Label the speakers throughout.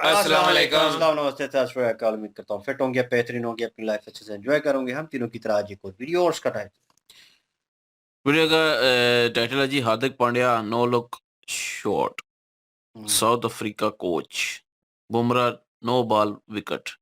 Speaker 1: अस्सलाम वालेकुम।
Speaker 2: अस्सलाम नमस्ते सत उम्मीद करता हूँ फिट होंगे, बेहतरीन होंगे, अपनी लाइफ अच्छे से एंजॉय करोगे। हम तीनों की तरह आज एक और वीडियो और उसका टाइम
Speaker 1: वीडियो का टाइटल है जी Hardik Pandya no look shot, South Africa coach, Bumrah no ball wicket,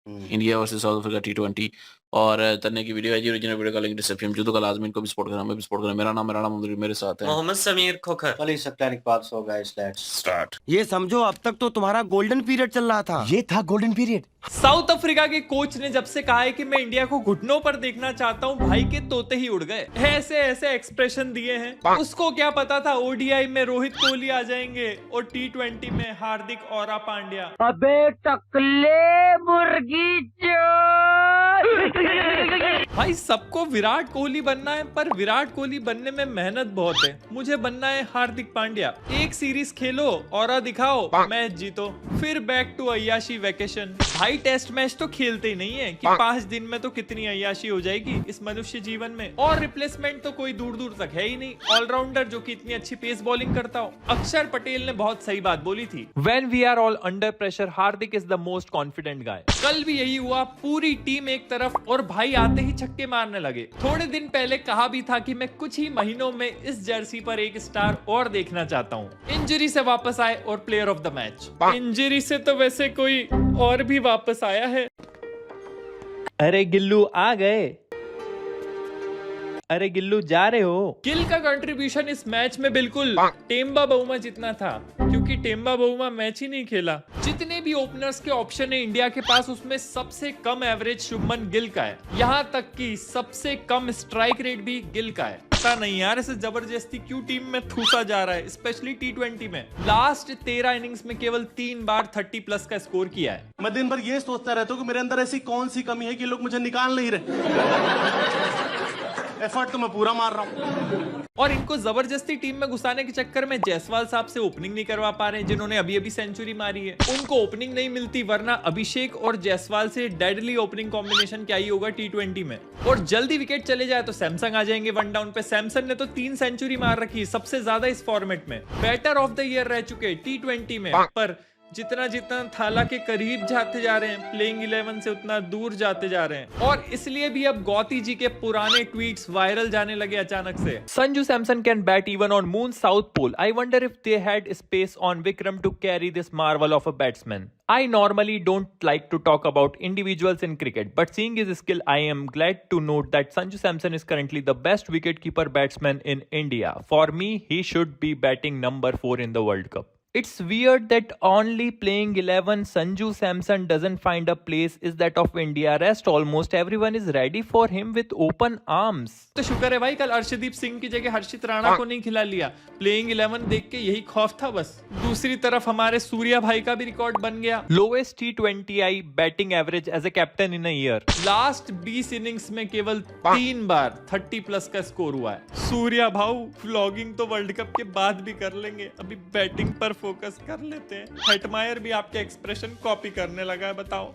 Speaker 1: India versus South Africa टी20 और तन्ने की वीडियो है जी। ओरिजिनल वीडियो का लिंक डिस्क्रिप्शन में। जो तो लाजमी इनको भी सपोर्ट करना, मैं भी सपोर्ट करना। मेरा नाम मेरे साथ है
Speaker 3: मोहम्मद समीर खोखर।
Speaker 2: चलिए सब प्लानिंग पास हो गाइस, लेट्स
Speaker 1: स्टार्ट।
Speaker 4: ये समझो अब तक तो तुम्हारा गोल्डन पीरियड चल रहा था।
Speaker 5: ये था गोल्डन पीरियड।
Speaker 3: साउथ अफ्रीका के कोच ने जब से कहा है कि मैं इंडिया को घुटनों पर देखना चाहता हूं, भाई के तोते ही उड़ गए। ऐसे ऐसे एक्सप्रेशन दिए हैं। उसको क्या पता था ओडीआई में रोहित कोहली आ जाएंगे और टी20 में हार्दिक और पांड्या।
Speaker 4: अबे टकले मुर्गी
Speaker 3: भाई सबको विराट कोहली बनना है, पर विराट कोहली बनने में मेहनत बहुत है। मुझे बनना है हार्दिक पांड्या। एक सीरीज खेलो और दिखाओ, मैच जीतो, फिर बैक टू अय्याशी वैकेशन। भाई टेस्ट मैच तो खेलते ही नहीं है कि 5 दिन में तो कितनी अय्याशी हो जाएगी इस मनुष्य जीवन में। और रिप्लेसमेंट तो कोई दूर दूर तक है ही नहीं। ऑलराउंडर जो कि इतनी अच्छी पेस बॉलिंग करता हो। अक्षर पटेल ने बहुत सही बात बोली थी, when we are all under pressure Hardik is the most confident guy. कल भी यही हुआ, पूरी टीम एक तरफ और भाई आते ही छक्के मारने लगे। थोड़े दिन पहले कहा भी था कि मैं कुछ ही महीनों में इस जर्सी पर एक स्टार और देखना चाहता हूँ। इंजरी से वापस आए और player of the match. Injury से तो वैसे कोई और भी वापस आया है। अरे गिल्लू आ गए, अरे गिल्लू जा रहे हो। गिल का कंट्रीब्यूशन इस मैच में बिल्कुल टेम्बा बहुमा जितना था, क्योंकि टेम्बा बहुमा मैच ही नहीं खेला। जितने भी ओपनर्स के ऑप्शन है इंडिया के पास, उसमें सबसे कम एवरेज शुभमन गिल का है। यहाँ तक कि सबसे कम स्ट्राइक रेट भी गिल का है। पता नहीं यार ऐसे जबरदस्ती क्यों टीम में ठूसा जा रहा है, स्पेशली टी20 में। लास्ट 13 इनिंग्स में केवल 3 बार 30+ का स्कोर किया है।
Speaker 6: मैं दिन भर ये सोचता रहता हूँ कि मेरे अंदर ऐसी कौन सी कमी है कि लोग मुझे निकाल नहीं रहे। एफर्ट तो मैं पूरा मार रहा हूँ।
Speaker 3: और इनको जबरदस्ती टीम में घुसाने के चक्कर में जायसवाल साहब से ओपनिंग नहीं करवा पा रहे हैं, जिन्होंने अभी अभी सेंचुरी मारी है। उनको ओपनिंग नहीं मिलती, वरना अभिषेक और जायसवाल से डेडली ओपनिंग कॉम्बिनेशन क्या ही होगा टी20 में। और जल्दी विकेट चले जाए तो सैमसंग आ जाएंगे वन डाउन पे। सैमसंग ने तो 3 सेंचुरी मार रखी है, सबसे ज्यादा इस फॉर्मेट में। बैटर ऑफ द ईयर रह चुके टी20 में। पर जितना जितना थाला के करीब जाते जा रहे हैं, प्लेइंग 11 से उतना दूर जाते जा रहे हैं। और इसलिए भी अब गौती जी के पुराने ट्वीट्स वायरल जाने लगे अचानक से। Sanju Samson can bat even on moon south pole. I wonder if they had space on Vikram to carry this marvel of a batsman. I normally don't like to talk about individuals in cricket, but seeing his skill, I am glad to note that Sanju Samson is currently the best wicketkeeper batsman in India. For me, he should be batting number 4 in the World Cup. It's weird that only playing 11 Sanju Samson doesn't find a place is that of India. Rest almost everyone is ready for him with open arms. तो शुक्र है भाई कल अर्शदीप सिंह की जगह हर्षित राणा को नहीं खिला लिया। प्लेइंग 11 देख के यही खौफ था बस। दूसरी तरफ हमारे सूर्या भाई का भी रिकॉर्ड बन गया, लोएस्ट टी20 batting average as a captain in a year. Last 20 innings में केवल 3 बार 30+ का स्कोर हुआ है। सूर्या भाऊ व्लॉगिंग तो वर्ल्ड कप के बाद भी कर लेंगे, अभी बैटिंग पर फोकस कर लेते हैं। हेटमायर भी आपके एक्सप्रेशन कॉपी करने लगा है, बताओ।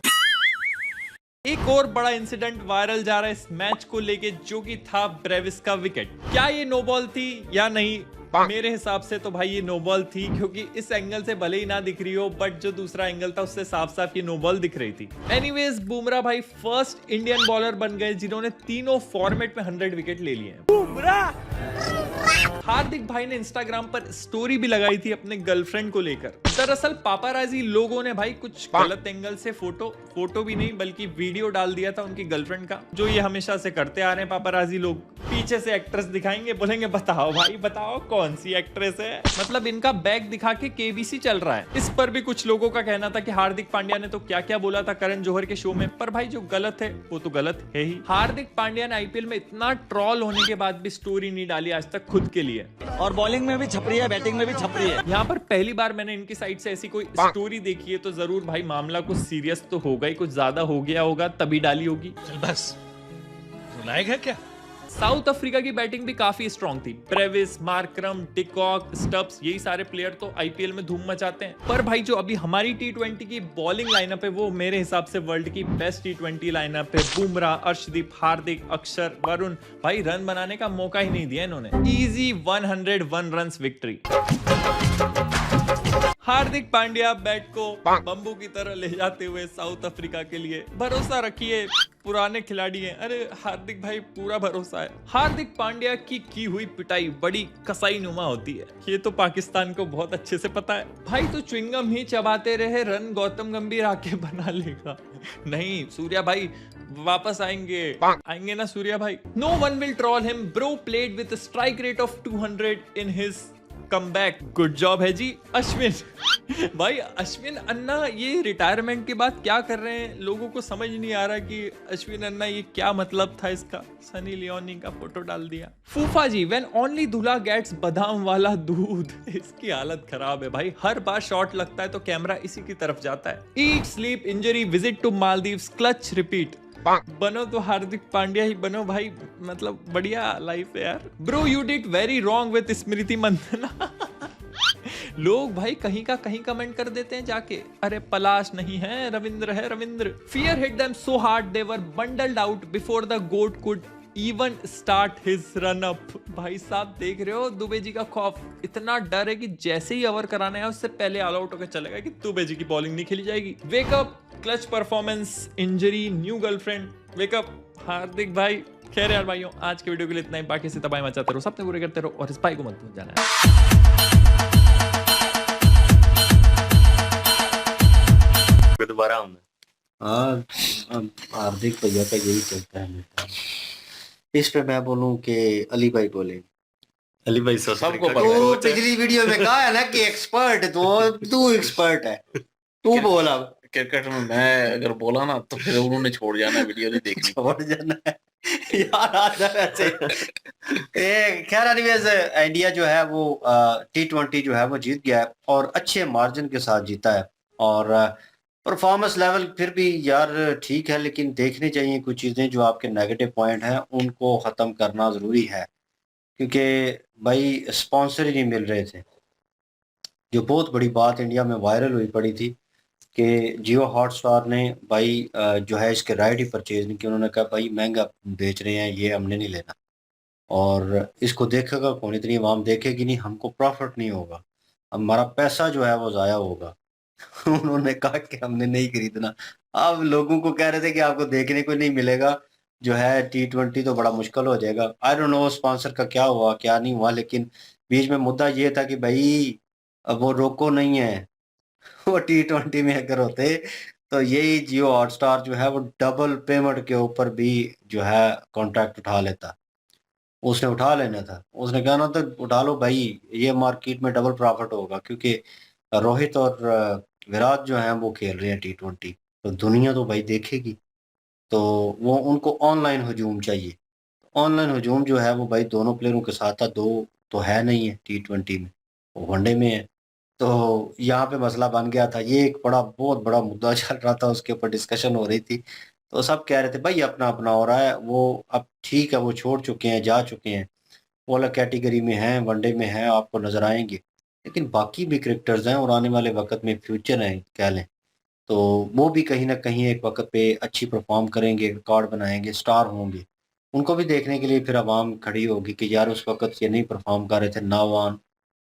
Speaker 3: एक और बड़ा इंसिडेंट वायरल जा रहा है इस मैच को लेके, जो कि था ब्रेविस का विकेट। क्या ये नो बॉल थी या नहीं? मेरे हिसाब से तो भाई ये नो बॉल थी, क्योंकि इस एंगल से भले ही ना दिख रही हो, बट जो दूसरा एंगल था उससे साफ साफ ये नो बॉल दिख रही थी। एनीवेज बुमराह भाई फर्स्ट इंडियन बॉलर बन गए जिन्होंने तीनों फॉर्मेट में 100 विकेट ले लिए। हार्दिक भाई ने इंस्टाग्राम पर स्टोरी भी लगाई थी अपने गर्लफ्रेंड को लेकर। दरअसल पापाराजी लोगों ने भाई कुछ गलत एंगल से फोटो भी नहीं बल्कि वीडियो डाल दिया था उनकी गर्लफ्रेंड का, जो ये हमेशा से करते आ रहे हैं पापाराजी लोग। पीछे से एक्ट्रेस दिखाएंगे, बोलेंगे बताओ भाई बताओ कौन सी एक्ट्रेस है। मतलब इनका बैग दिखा के केबीसी चल रहा है। इस पर भी कुछ लोगों का कहना था कि हार्दिक पांड्या ने तो क्या क्या बोला था करण जौहर के शो में, पर भाई जो गलत है वो तो गलत है ही। हार्दिक पांड्या ने आईपीएल में इतना ट्रॉल होने के बाद भी स्टोरी नहीं डाली आज तक खुद के लिए।
Speaker 4: और बॉलिंग में भी छपरी है, बैटिंग में भी छपरी है।
Speaker 3: यहाँ पर पहली बार मैंने इनकी साइड से ऐसी कोई स्टोरी देखी है, तो जरूर भाई मामला कुछ सीरियस तो होगा ही, कुछ ज्यादा हो गया होगा तभी डाली होगी।
Speaker 5: चल बस, रुलाएगा क्या?
Speaker 3: साउथ अफ्रीका की बैटिंग भी काफी स्ट्रॉन्ग थी। ब्रेविस, मार्करम, डिकॉक, स्टब्स, यही सारे प्लेयर तो आईपीएल में धूम मचाते हैं। पर भाई जो अभी हमारी टी20 की बॉलिंग लाइनअप है, वो मेरे हिसाब से वर्ल्ड की बेस्ट टी20 लाइनअप है। बुमराह, अर्शदीप, हार्दिक, अक्षर, वरुण, भाई रन बनाने का मौका ही नहीं दिया इन्होंने। Easy 101 runs victory. Hardik Pandya bat को बम्बू की तरह ले जाते हुए साउथ अफ्रीका के लिए। भरोसा रखिए, पुराने खिलाड़ी हैं। अरे हार्दिक भाई, पूरा भरोसा है। हार्दिक पांड्या की हुई पिटाई बड़ी कसाई नुमा होती है, ये तो पाकिस्तान को बहुत अच्छे से पता है। भाई तो च्युइंगम ही चबाते रहे, रन गौतम गंभीर आके बना लेगा। नहीं सूर्या भाई वापस आएंगे ना सूर्या भाई। No one will troll him, bro played with strike rate of 200 in his comeback. Good job है जी अश्विन। भाई अश्विन अन्ना ये रिटायरमेंट के बाद क्या कर रहे हैं, लोगों को समझ नहीं आ रहा कि अश्विन अन्ना ये क्या मतलब था इसका। सनी लियोनी का फोटो डाल दिया। फूफा जी, व्हेन ओनली दूल्हा गेट्स बादाम वाला दूध। इसकी हालत खराब है भाई, हर बार शॉट लगता है तो कैमरा इसी की तरफ जाता है। Eat sleep injury visit to Maldives clutch repeat. बनो तो हार्दिक पांड्या ही बनो भाई, मतलब बढ़िया लाइफ है यार। Bro you did very wrong with Smriti Mandhana. लोग भाई कहीं का कहीं कमेंट कर देते हैं जाके। अरे पलाश नहीं है, रविंद्र है Ravindra. Fear hit them so hard they were bundled out before the goat could even start his run up. भाई साहब देख रहे हो दुबे जी का खौफ, इतना डर है कि जैसे ही ओवर कराना है उससे पहले ऑल आउट होकर चलेगा कि दुबे जी की बॉलिंग नहीं खेली जाएगी। Wake up, clutch performance, injury, new girlfriend, wake up Hardik भाई। खैर यार भाइयों, आज के वीडियो के लिए इतना ही। बाकी से तबाही मचाते रहो, सपने पूरे करते रहो और इस भाई को मत भूल जाना।
Speaker 2: दोबारा हाँ, हार्दिक भैया का यही चलता है। इस पे मैं बोलूं कि अली भाई बोले।
Speaker 6: अली भाई
Speaker 1: सबको पता
Speaker 2: तो
Speaker 1: है।
Speaker 2: पिछली वीडियो में कहा है ना कि एक्सपर्ट तू एक्सपर्ट है, तू बोल अब।
Speaker 1: क्रिकेट में मैं अगर बोला ना तो फिर उन्होंने छोड़ जाना, वीडियो नहीं देखनी।
Speaker 2: छोड़ जाना है यार, आज ऐसे। खैर एनीवेज, इंडिया जो है वो T20 जो है वो जीत गया है और अच्छे मार्जिन के साथ जीता है। और परफॉर्मेंस लेवल फिर भी यार ठीक है, लेकिन देखनी चाहिए कुछ चीज़ें जो आपके नेगेटिव पॉइंट हैं उनको ख़त्म करना ज़रूरी है, क्योंकि भाई स्पॉन्सर ही नहीं मिल रहे थे। जो बहुत बड़ी बात इंडिया में वायरल हुई पड़ी थी कि जियो हॉटस्टार ने भाई जो है इसके राइट ही परचेज नहीं किया। उन्होंने कहा भाई महंगा बेच रहे हैं, ये हमने नहीं लेना, और इसको देखेगा कौन, इतनी आवाम देखेगी नहीं, हमको प्रॉफिट नहीं होगा, हमारा पैसा जो है वो ज़ाया होगा। उन्होंने कहा कि हमने नहीं खरीदना। अब लोगों को कह रहे थे कि आपको देखने को नहीं मिलेगा, जो है T20 तो बड़ा मुश्किल हो जाएगा। आई डोंट नो स्पॉन्सर का क्या हुआ क्या नहीं हुआ, लेकिन बीच में मुद्दा ये था कि भाई अब वो रोको नहीं है। वो T20 में अगर होते तो यही जियो हॉटस्टार जो है वो डबल पेमेंट के ऊपर भी जो है कॉन्ट्रैक्ट उठा लेता। उसने उठा लेना था, उसने कहना था उठा लो भाई, ये मार्केट में डबल प्रॉफिट होगा, क्योंकि रोहित और विराट जो हैं वो खेल रहे हैं T20, तो दुनिया तो भाई देखेगी। तो वो उनको ऑनलाइन हजूम चाहिए। ऑनलाइन हजूम जो है वो भाई दोनों प्लेयरों के साथ था, दो तो है नहीं है T20 में, वो वनडे में है। तो यहाँ पे मसला बन गया था, ये एक बहुत बड़ा मुद्दा चल रहा था, उसके ऊपर डिस्कशन हो रही थी। तो सब कह रहे थे भाई अपना अपना हो रहा है, वो अब ठीक है, वो छोड़ चुके हैं, जा चुके हैं, वो अलग कैटेगरी में हैं, वनडे में हैं, आपको नजर आएंगे। लेकिन बाकी भी क्रिकेटर्स हैं और आने वाले वक्त में फ्यूचर हैं कह लें, तो वो भी कहीं ना कहीं एक वक्त पे अच्छी परफॉर्म करेंगे, रिकॉर्ड बनाएंगे, स्टार होंगे। उनको भी देखने के लिए फिर आवाम खड़ी होगी कि यार उस वक्त ये नहीं परफॉर्म कर रहे थे, नावान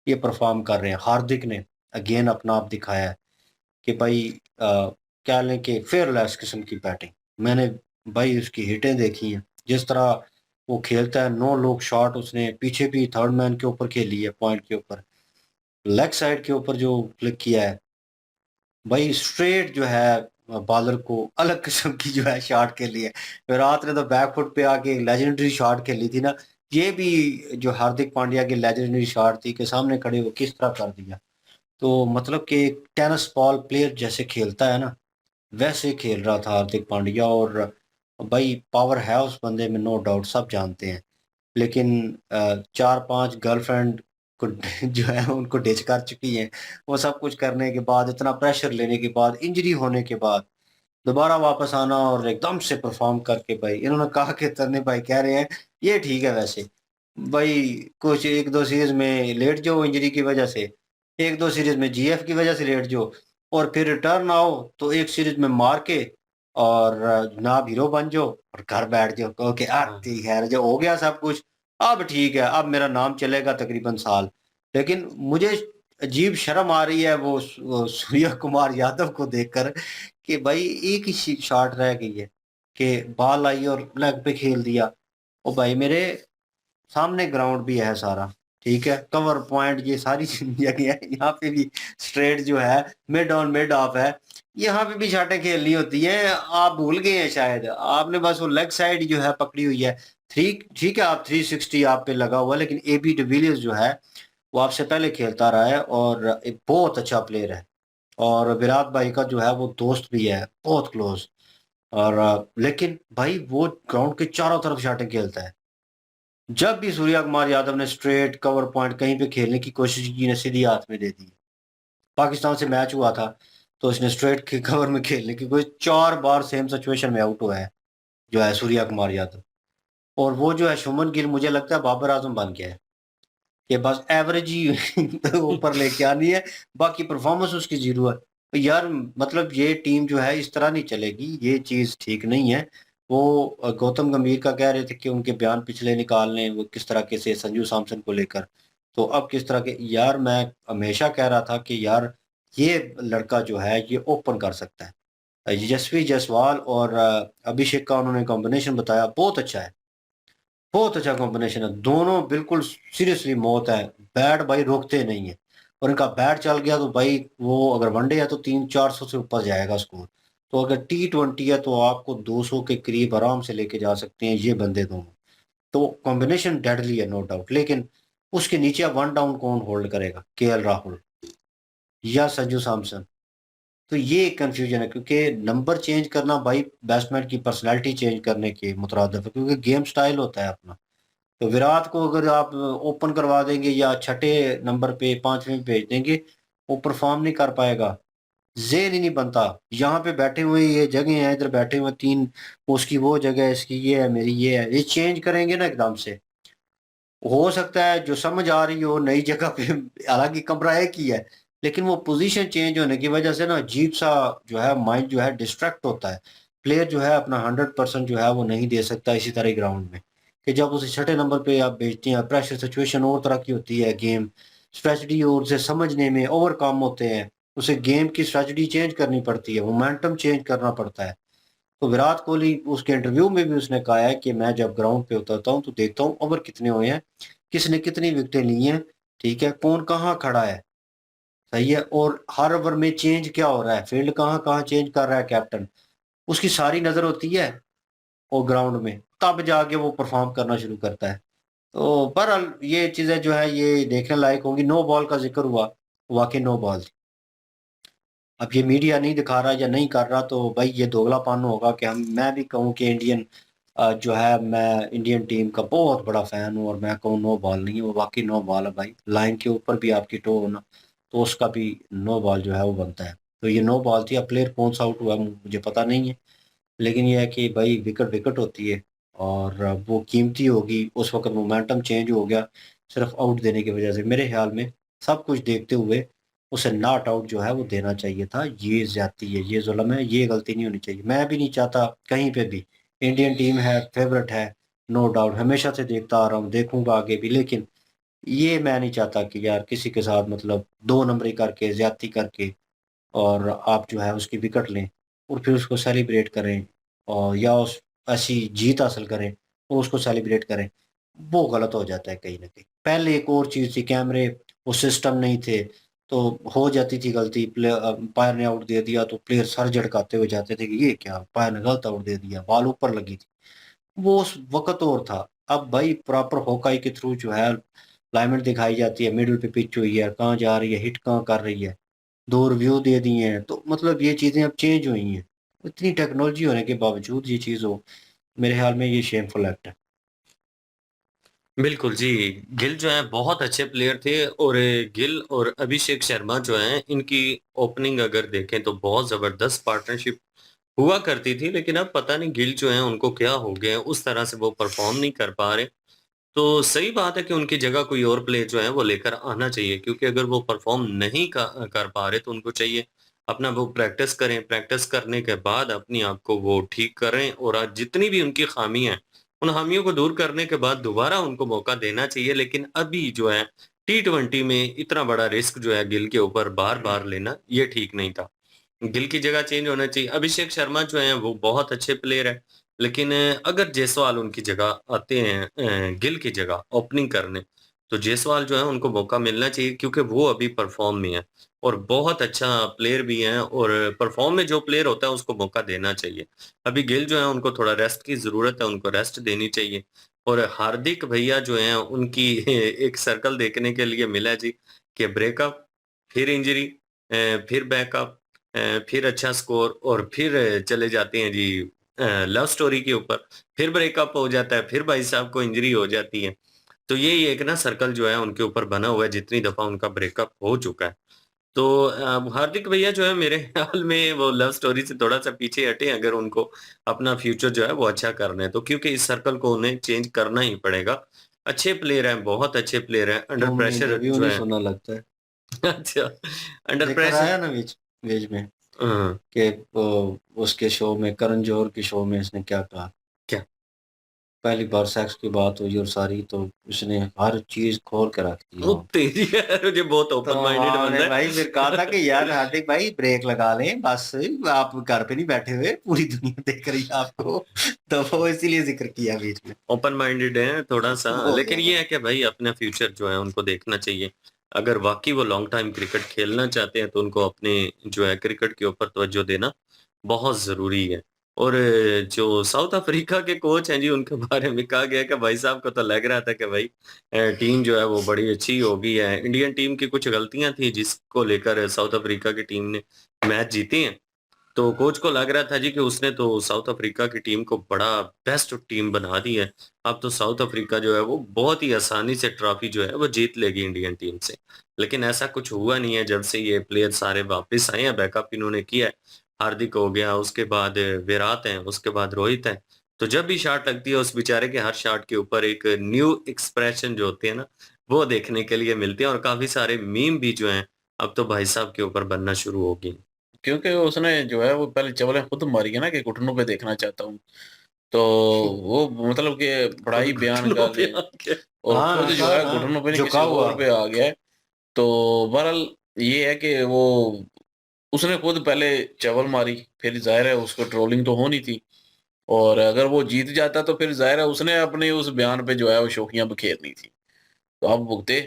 Speaker 2: ये परफॉर्म कर रहे हैं। हार्दिक ने अगेन अपना आप दिखाया है कि भाई क्या लें कि फेयरलेस किस्म की बैटिंग। मैंने भाई उसकी हिटें देखी हैं, जिस तरह वो खेलता है, 9 लोग शॉट उसने पीछे भी थर्ड मैन के ऊपर खेली है, पॉइंट के ऊपर, लेग साइड के ऊपर जो फ्लिक किया है भाई, स्ट्रेट जो है बॉलर को अलग किस्म की जो है शॉट खेली है। विराट ने तो बैकफुट पे आके लेजेंडरी शॉट खेली थी ना, ये भी जो हार्दिक पांड्या की लेजेंडरी शॉट थी कि सामने खड़े हो किस तरह कर दिया। तो मतलब कि टेनिस बॉल प्लेयर जैसे खेलता है ना, वैसे खेल रहा था हार्दिक पांड्या। और भाई पावर है उस बंदे में, नो डाउट, सब जानते हैं। लेकिन 4-5 गर्लफ्रेंड को जो है उनको डिच कर चुकी हैं। वो सब कुछ करने के बाद, इतना प्रेशर लेने के बाद, इंजरी होने के बाद दोबारा वापस आना और एकदम से परफॉर्म करके, भाई इन्होंने कहा कि तन्ने भाई कह रहे हैं ये ठीक है। वैसे भाई कुछ 1-2 सीरीज में लेट जाओ इंजरी की वजह से, 1-2 सीरीज में जीएफ की वजह से लेट जाओ, और फिर रिटर्न आओ तो एक सीरीज में मार के और जनाब हीरो बन जाओ और घर बैठ जाओ, कहो कि यार ठीक है जो हो गया सब कुछ, अब ठीक है, अब मेरा नाम चलेगा तकरीबन साल। लेकिन मुझे अजीब शर्म आ रही है वो सूर्या कुमार यादव को देखकर कि भाई एक ही शॉट रह गई है कि बॉल आई और लेग पे खेल दिया। ओ भाई मेरे सामने ग्राउंड भी है सारा, ठीक है, कवर पॉइंट ये सारी जगह है, यहाँ पे भी स्ट्रेट जो है मिड ऑन मिड ऑफ है, यहाँ पे भी शाटें खेलनी होती हैं। आप भूल गए हैं शायद, आपने बस वो लेग साइड जो है पकड़ी हुई है। थ्री ठीक है, आप 360 आप पे लगा हुआ है, लेकिन एबी डिविलियर्स जो है वो आपसे पहले खेलता रहा है और एक बहुत अच्छा प्लेयर है, और विराट भाई का जो है वो दोस्त भी है बहुत क्लोज। और लेकिन भाई वो ग्राउंड के चारों तरफ शाटें खेलता है। जब भी सूर्या कुमार यादव ने स्ट्रेट कवर पॉइंट कहीं पे खेलने की कोशिश की ने सीधी हाथ में दे दी। पाकिस्तान से मैच हुआ था तो इसने स्ट्रेट के कवर में खेलने की कोई 4 बार सेम सिचुएशन में आउट हुआ है जो है सूर्या कुमार यादव। और वो जो है शुभमन गिल मुझे लगता है बाबर आजम बन गया है कि बस एवरेज ही ऊपर लेके आनी है, बाकी परफॉर्मेंस उसकी जीरो है। तो यार मतलब ये टीम जो है इस तरह नहीं चलेगी, ये चीज़ ठीक नहीं है। वो गौतम गंभीर का कह रहे थे कि उनके बयान पिछले निकाल लें वो किस तरह के से संजू सैमसन को लेकर, तो अब किस तरह के, यार मैं हमेशा कह रहा था कि यार ये लड़का जो है ये ओपन कर सकता है। यशस्वी जायसवाल और अभिषेक का उन्होंने कॉम्बिनेशन बताया, बहुत अच्छा है, बहुत अच्छा कॉम्बिनेशन है, दोनों बिल्कुल सीरियसली मौत है। बैट भाई रोकते नहीं है, और इनका बैट चल गया तो भाई वो अगर वनडे है तो 300-400 से ऊपर जाएगा स्कोर, तो अगर T20 है तो आपको 200 के करीब आराम से लेके जा सकते हैं ये बंदे दोनों। तो कॉम्बिनेशन डेडली है नो डाउट, लेकिन उसके नीचे अब वन डाउन कौन होल्ड करेगा, KL राहुल या संजू सैमसन? तो ये कंफ्यूजन है, क्योंकि नंबर चेंज करना भाई बैट्समैन की पर्सनैलिटी चेंज करने के मुतरादिफ है, क्योंकि गेम स्टाइल होता है अपना। तो विराट को अगर आप ओपन करवा देंगे या छठे नंबर पे 5वें पे भेज देंगे, वो परफॉर्म नहीं कर पाएगा, ज़हन ही नहीं बनता। यहाँ पे बैठे हुए ये जगह हैं, इधर बैठे हुए 3, उसकी वो जगह है, इसकी ये है, मेरी ये है, ये चेंज करेंगे ना एकदम से, हो सकता है जो समझ आ रही हो नई जगह पे, हालांकि कमरा एक ही है, लेकिन वो पोजीशन चेंज होने की वजह से ना अजीब सा जो है माइंड जो है डिस्ट्रैक्ट होता है। प्लेयर जो है अपना 100% जो है वो नहीं दे सकता इसी तरह ग्राउंड में, कि जब उसे छठे नंबर पे आप भेजते हैं, प्रेशर सिचुएशन और तरह की होती है, गेम स्ट्रेटजी और उसे समझने में ओवर काम होते हैं, उसे गेम की स्ट्रेटजी चेंज करनी पड़ती है, मोमेंटम चेंज करना पड़ता है। तो विराट कोहली उसके इंटरव्यू में भी उसने कहा है कि मैं जब ग्राउंड पे उतरता हूँ तो देखता हूँ ओवर कितने हुए हैं, किसने कितनी विकेटें ली हैं, ठीक है, कौन कहाँ खड़ा है, सही है, और हर ओवर में चेंज क्या हो रहा है, फील्ड कहाँ कहाँ चेंज कर रहा है कैप्टन, उसकी सारी नजर होती है और ग्राउंड में, तब जाके वो परफॉर्म करना शुरू करता है। तो बहरहाल ये चीजें जो है ये देखने लायक होंगी। नो बॉल का जिक्र हुआ, वाकई नो बॉल थी। अब ये मीडिया नहीं दिखा रहा या नहीं कर रहा तो भाई ये दोगलापन होगा कि हम, मैं भी कहूँ कि इंडियन जो है, मैं इंडियन टीम का बहुत बड़ा फैन हूँ और मैं कहूँ नो बॉल नहीं है, वो वाकई नो बॉल है भाई, लाइन के ऊपर भी आपकी टो होना तो उसका भी नो बॉल जो है वो बनता है। तो ये नो बॉल थी। अब प्लेयर कौन सा आउट हुआ मुझे पता नहीं है, लेकिन ये है कि भाई विकेट विकेट होती है और वो कीमती होगी, उस वक्त मोमेंटम चेंज हो गया सिर्फ आउट देने की वजह से। मेरे ख्याल में सब कुछ देखते हुए उसे नॉट आउट जो है वो देना चाहिए था। ये ज्यादती है, ये जुल्म है, ये गलती नहीं होनी चाहिए। मैं भी नहीं चाहता कहीं पे भी, इंडियन टीम है, फेवरेट है, नो डाउट, हमेशा से देखता आ रहा हूँ, देखूंगा आगे भी, लेकिन ये मैं नहीं चाहता कि यार किसी के साथ मतलब 2 नंबरी करके ज्यादती करके और आप जो है उसकी विकेट लें और फिर उसको सेलिब्रेट करें, और या उस ऐसी जीत हासिल करें और उसको सेलिब्रेट करें, वो गलत हो जाता है कहीं ना कहीं। पहले एक और चीज़ थी, कैमरे वो सिस्टम नहीं थे तो हो जाती थी गलती, अंपायर ने आउट दे दिया तो प्लेयर सर झटकाते हुए जाते थे कि ये क्या, अंपायर ने गलत आउट दे दिया, बॉल ऊपर लगी थी। वो उस वक्त और था। अब भाई प्रॉपर हॉकाई के थ्रू जो है लाइनमेंट दिखाई जाती है, मिडिल पे पिच हुई है, कहाँ जा रही है, हिट कहाँ कर रही है, 2 रिव्यू दे दिए हैं, तो मतलब ये चीज़ें अब चेंज हुई हैं। इतनी टेक्नोलॉजी होने के बावजूद ये चीज़ हो, मेरे ख्याल में ये शेमफुल एक्ट है।
Speaker 7: बिल्कुल जी, गिल जो हैं बहुत अच्छे प्लेयर थे और गिल और अभिषेक शर्मा जो हैं इनकी ओपनिंग अगर देखें तो बहुत ज़बरदस्त पार्टनरशिप हुआ करती थी, लेकिन अब पता नहीं गिल जो हैं उनको क्या हो गया है, उस तरह से वो परफॉर्म नहीं कर पा रहे। तो सही बात है कि उनकी जगह कोई और प्लेयर जो है वो लेकर आना चाहिए, क्योंकि अगर वो परफॉर्म नहीं कर पा रहे तो उनको चाहिए अपना वो प्रैक्टिस करें, प्रैक्टिस करने के बाद अपनी आप को वो ठीक करें और आज जितनी भी उनकी खामी है उन खामियों को दूर करने के बाद दोबारा उनको मौका देना चाहिए। लेकिन अभी जो है T20 में इतना बड़ा रिस्क जो है गिल के ऊपर बार-बार लेना ये ठीक नहीं था। गिल की जगह चेंज होना चाहिए। अभिषेक शर्मा जो हैं वो बहुत अच्छे प्लेयर हैं, लेकिन अगर जायसवाल उनकी जगह आते हैं गिल की जगह ओपनिंग करने, तो जायसवाल जो है उनको मौका मिलना चाहिए क्योंकि वो अभी परफ़ॉर्म में है और बहुत अच्छा प्लेयर भी हैं और परफ़ॉर्म में जो प्लेयर होता है उसको मौका देना चाहिए। अभी गिल जो है उनको थोड़ा रेस्ट की ज़रूरत है, उनको रेस्ट देनी चाहिए और हार्दिक भैया जो हैं उनकी एक सर्कल देखने के लिए मिला जी कि ब्रेकअप, फिर इंजरी फिर बैकअप फिर अच्छा स्कोर और फिर चले जाते हैं जी लव स्टोरी के ऊपर, फिर ब्रेकअप हो जाता है, फिर भाई साहब को इंजरी हो जाती है। तो यही एक ना सर्कल जो है उनके ऊपर बना हुआ है जितनी दफ़ा उनका ब्रेकअप हो चुका है। तो हार्दिक भैया जो है मेरे ख्याल में वो लव स्टोरी से थोड़ा-सा पीछे हटे अगर उनको अपना फ्यूचर जो है वो अच्छा करना है तो क्योंकि इस सर्कल को उन्हें चेंज करना ही पड़ेगा। अच्छे प्लेयर हैं, बहुत अच्छे प्लेयर हैं, अंडर
Speaker 2: तो मैंने
Speaker 7: प्रेशर
Speaker 2: इंटरव्यू
Speaker 7: जो
Speaker 2: नहीं
Speaker 7: है
Speaker 2: सुना लगता है।
Speaker 7: अच्छा, अंडर
Speaker 2: लेकर
Speaker 7: प्रेशर
Speaker 2: आया ना बीच बीच में
Speaker 7: हाँ,
Speaker 2: कि उसके शो में करण जौहर के शो में इसने क्या कहा,
Speaker 7: क्या?
Speaker 2: पहली बार सेक्स की बात हुई और सारी तो उसने हर चीज खोल के रख दी
Speaker 7: वो
Speaker 2: वहाँ।
Speaker 7: तेरी यार ये बहुत
Speaker 2: तो
Speaker 7: ओपन माइंडेड
Speaker 2: हमने
Speaker 7: बंदा है।
Speaker 2: भाई फिर कहा था कि यार हार्दिक भाई ब्रेक लगा लें बस, आप घर पे नहीं बैठे हुए, पूरी दुनिया देख रही है आपको। तो वो इसीलिए जिक्र किया बीच में।
Speaker 7: ओपन माइंडेड है थोड़ा-सा
Speaker 2: हो
Speaker 7: लेकिन
Speaker 2: गया
Speaker 7: ये
Speaker 2: था।
Speaker 7: है कि भाई अपना फ्यूचर जो है उनको देखना चाहिए। अगर वाक़ई वो लॉन्ग टाइम क्रिकेट खेलना चाहते हैं तो उनको अपने जो है क्रिकेट के ऊपर तवज्जो देना बहुत ज़रूरी है। और जो साउथ अफ्रीका के कोच हैं जी उनके बारे में कहा गया है कि भाई साहब को तो लग रहा था कि भाई टीम जो है वो बड़ी अच्छी हो गई है। इंडियन टीम की कुछ गलतियाँ थी जिसको लेकर साउथ अफ्रीका की टीम ने मैच जीते हैं। तो कोच को लग रहा था जी कि उसने तो साउथ अफ्रीका की टीम को बड़ा बेस्ट टीम बना दी है। अब तो साउथ अफ्रीका जो है वो बहुत ही आसानी से ट्रॉफी जो है वो जीत लेगी इंडियन टीम से। लेकिन ऐसा कुछ हुआ नहीं है जब से ये प्लेयर सारे वापस आए हैं, बैकअप इन्होंने किया है। हार्दिक हो गया, उसके बाद विराट हैं, उसके बाद रोहित हैं। तो जब भी शॉट लगती है उस बेचारे के हर शॉट के ऊपर एक न्यू एक्सप्रेशन जो होते हैं ना, वो देखने के लिए मिलते हैं और काफ़ी सारे मीम भी जो हैं, अब तो भाई साहब के ऊपर बनना शुरू हो गए।
Speaker 1: क्योंकि उसने जो है वो पहले चवलें खुद मारी है ना कि घुटनों पे देखना चाहता हूँ। तो वो मतलब कि बड़ा
Speaker 7: खुद
Speaker 1: ही बयान
Speaker 7: घुटनों
Speaker 1: कर
Speaker 7: पे
Speaker 1: रहे हैं
Speaker 7: आके
Speaker 1: और खुद
Speaker 2: हाँ
Speaker 1: जो है
Speaker 2: हाँ,
Speaker 1: घुटनों पे नहीं
Speaker 2: झुका
Speaker 1: किसी
Speaker 2: हुआ।
Speaker 1: और पे आ गया है। तो बहरहाल ये है कि वो उसने खुद पहले चवल मारी, फिर ज़ाहिर है उसको ट्रोलिंग तो होनी थी और अगर वो जीत जाता तो फिर ज़ाहिर है उसने अपने उस बयान पे जो है वो शोखियाँ बिखेरनी थी। तो अब भुगते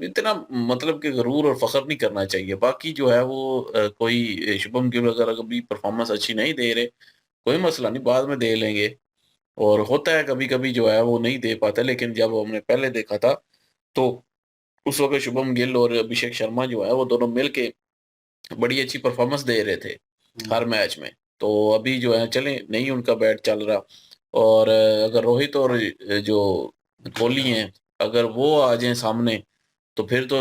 Speaker 1: इतना मतलब कि गरूर और फ़ख्र नहीं करना चाहिए। बाकी जो है वो कोई शुभम गिल अगर कभी परफ़ॉर्मेंस अच्छी नहीं दे रहे, कोई मसला नहीं बाद में दे लेंगे और होता है कभी-कभी जो है वो नहीं दे पाते लेकिन जब हमने पहले देखा था, तो उस वक़्त शुभम गिल और अभिषेक शर्मा जो है वो दोनों मिल के बड़ी अच्छी परफ़ॉर्मेंस दे रहे थे, हर मैच में। तो अभी जो है चलें नहीं उनका बैट चल रहा और अगर रोहित और जो कोहली हैं, अगर वो आ जाएँ सामने, तो फिर तो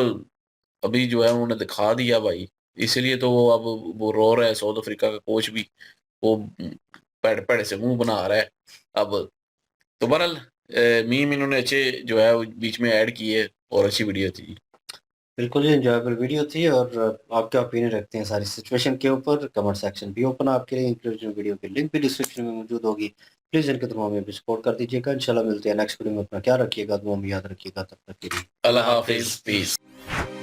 Speaker 1: अभी जो है उन्होंने दिखा दिया भाई। इसीलिए तो वो अब वो रो रहा है साउथ अफ्रीका का कोच भी, वो पेड़-पेड़ से मुँह बना रहा है अब। तो बहरहाल मीम इन्होंने अच्छे जो है वो बीच में ऐड किए और अच्छी वीडियो थी।
Speaker 2: बिल्कुल ही एंजॉयबल वीडियो थी। और आप क्या ओपिनियन रखते हैं सारी सिचुएशन के ऊपर, कमेंट सेक्शन भी ओपन है आपके लिए, इंक्लूडिंग वीडियो की लिंक भी डिस्क्रिप्शन में मौजूद होगी। प्लीज़ इनके थ्रू हमें भी सपोर्ट कर दीजिएगा। इंशाल्लाह मिलते हैं नेक्स्ट वीडियो में। अपना ख्याल रखिएगा, दुआ में याद रखिएगा। तब तक के लिए
Speaker 1: अल्लाह
Speaker 2: अल्लाह हाफ़िज़।
Speaker 1: हाफ़िज़, पीस।